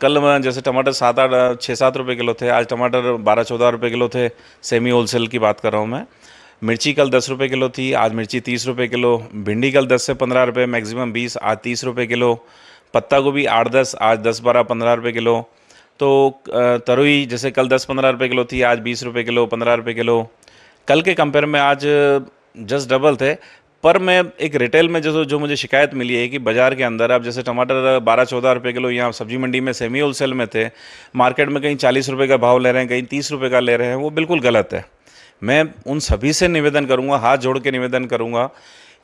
कल जैसे टमाटर 6-7 रुपये किलो थे, आज टमाटर 12-14 रुपये किलो थे। सेमी होलसेल की बात कर रहा हूँ मैं। मिर्ची कल 10 रुपये किलो थी, आज मिर्ची 30 रुपये किलो। भिंडी कल 10 से 15 रुपये, मैक्सिमम 20, आज 30 रुपये किलो। पत्ता गोभी 8-10, आज 10-12-15 रुपये किलो। तो तरोई जैसे कल 10-15 रुपये किलो थी, आज 20 रुपये किलो, 15 रुपये किलो। कल के कंपेयर में आज जस्ट डबल थे। पर मैं एक रिटेल में जो मुझे शिकायत मिली है कि बाज़ार के अंदर अब जैसे टमाटर 12-14 रुपये किलो यहाँ सब्जी मंडी में सेमी होलसेल में थे, मार्केट में कहीं 40 रुपये का भाव ले रहे हैं, कहीं 30 रुपये का ले रहे हैं, वो बिल्कुल गलत है। मैं उन सभी से निवेदन करूँगा, हाथ जोड़ के निवेदन करूँगा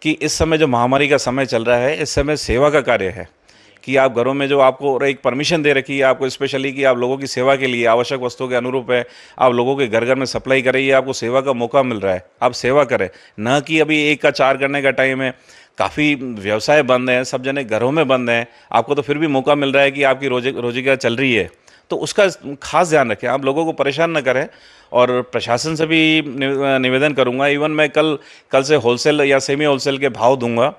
कि इस समय जो महामारी का समय चल रहा है, इस समय सेवा का कार्य है कि आप घरों में जो आपको और एक परमिशन दे रखी है आपको स्पेशली कि आप लोगों की सेवा के लिए आवश्यक वस्तुओं के अनुरूप है, आप लोगों के घर घर में सप्लाई करें, ये आपको सेवा का मौका मिल रहा है, आप सेवा करें। न कि अभी 1 का 4 करने का टाइम है, काफ़ी व्यवसाय बंद हैं, सब जने घरों में बंद हैं, आपको तो फिर भी मौका मिल रहा है कि आपकी रोज़गार चल रही है, तो उसका खास ध्यान रखें, आप लोगों को परेशान न करें। और प्रशासन से भी निवेदन करूँगा, इवन मैं कल से होलसेल या सेमी होलसेल के भाव दूंगा,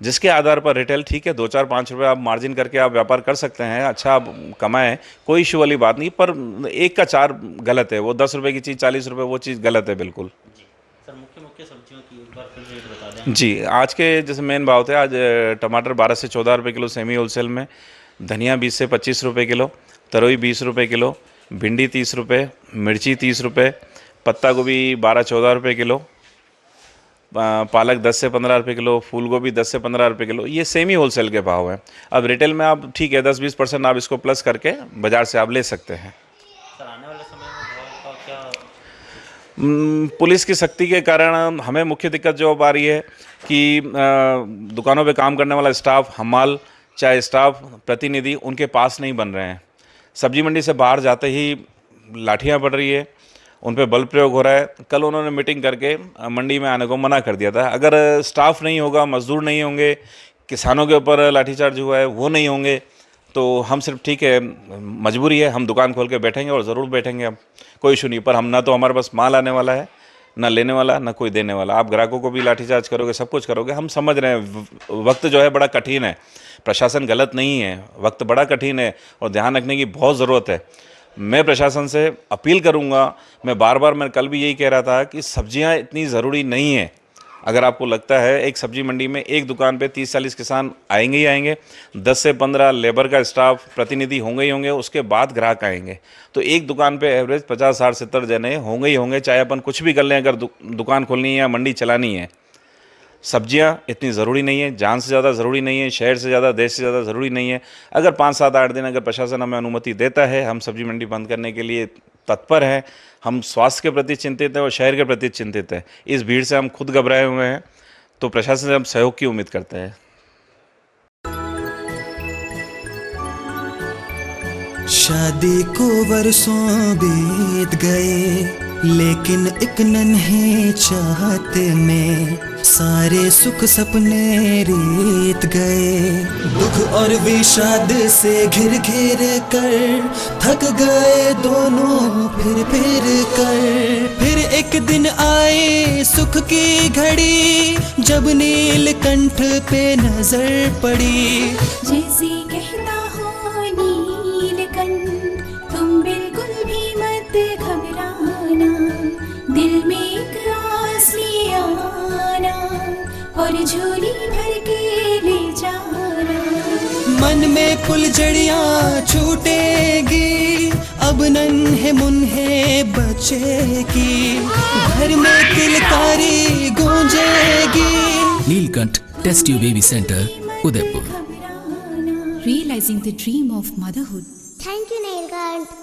जिसके आधार पर रिटेल ठीक है 2-4-5 रुपये आप मार्जिन करके आप व्यापार कर सकते हैं, अच्छा आप कमाएं, कोई इशू वाली बात नहीं। पर 1 का 4 गलत है, वो 10 रुपये की चीज़ 40 रुपये वो चीज़ गलत है बिल्कुल। सर मुख्य सब्जियों की एक बार फिर रेट बता दें। जी, आज के जैसे मेन भाव थे, आज टमाटर 12 से 14 रुपये किलो सेमी होलसेल में, धनिया 20 से 25 रुपये किलो, तरोई 20 रुपये किलो, भिंडी 30 रुपये, मिर्ची 30 रुपये, पत्ता गोभी 12-14 रुपये किलो, पालक 10 से 15 रुपये किलो, फूल गोभी 10 से 15 रुपये किलो। ये सेमी होलसेल के भाव हैं। अब रिटेल में आप ठीक है 10-20% आप इसको प्लस करके बाज़ार से आप ले सकते हैं। सर आने वाले समय में भाव का क्या? पुलिस की सख्ती के कारण हमें मुख्य दिक्कत जो अब आ रही है कि दुकानों पे काम करने वाला स्टाफ, हमाल, चाहे स्टाफ प्रतिनिधि, उनके पास नहीं बन रहे हैं। सब्जी मंडी से बाहर जाते ही लाठियाँ पड़ रही है, उन पे बल प्रयोग हो रहा है। कल उन्होंने मीटिंग करके मंडी में आने को मना कर दिया था। अगर स्टाफ नहीं होगा, मजदूर नहीं होंगे, किसानों के ऊपर लाठीचार्ज हुआ है वो नहीं होंगे, तो हम सिर्फ ठीक है मजबूरी है, हम दुकान खोल के बैठेंगे और ज़रूर बैठेंगे, हम कोई इशू नहीं। पर हम ना तो हमारे पास माल आने वाला है, ना लेने वाला, ना कोई देने वाला। आप ग्राहकों को भी लाठीचार्ज करोगे, सब कुछ करोगे, हम समझ रहे हैं वक्त जो है बड़ा कठिन है, प्रशासन गलत नहीं है, वक्त बड़ा कठिन है और ध्यान रखने की बहुत ज़रूरत है। मैं प्रशासन से अपील करूंगा, मैं कल भी यही कह रहा था कि सब्जियां इतनी ज़रूरी नहीं है। अगर आपको लगता है एक सब्जी मंडी में एक दुकान पे 30-40 किसान आएंगे ही आएंगे, 10 से 15 लेबर का स्टाफ प्रतिनिधि होंगे ही होंगे, उसके बाद ग्राहक आएंगे, तो एक दुकान पे एवरेज 50-60-70 जने होंगे ही होंगे, चाहे अपन कुछ भी कर लें, अगर दुकान खोलनी है या मंडी चलानी है। सब्जियां इतनी ज़रूरी नहीं है, जान से ज़्यादा ज़रूरी नहीं है, शहर से ज़्यादा, देश से ज़्यादा ज़रूरी नहीं है। अगर 5-7-8 दिन अगर प्रशासन हमें अनुमति देता है, हम सब्जी मंडी बंद करने के लिए तत्पर हैं। हम स्वास्थ्य के प्रति चिंतित हैं और शहर के प्रति चिंतित हैं। इस भीड़ से हम खुद घबराए हुए हैं, तो प्रशासन से हम सहयोग की उम्मीद करते हैं। शादी को वर्षों बीत गए, लेकिन एक नन्हे चाहते में सारे सुख सपने बीत गए। दुख और विषाद से घिर घिर कर थक गए दोनों फिर कर। फिर एक दिन आए सुख की घड़ी, जब नीलकंठ पे नजर पड़ी। जैसे कहता हो नीलकंठ, तुम बिल्कुल भी मत घबराना, दिल में एक आस ले आना और झोली भर के ले जाना। मन में फुलझड़ियाँ छूटेगी, अब नन्हे मुन्हे बच्चे की, घर में किलकारी गूंजेगी। Neelkanth test tube baby centre, Udaipur. Realizing the dream of motherhood. Thank you, Neelkanth.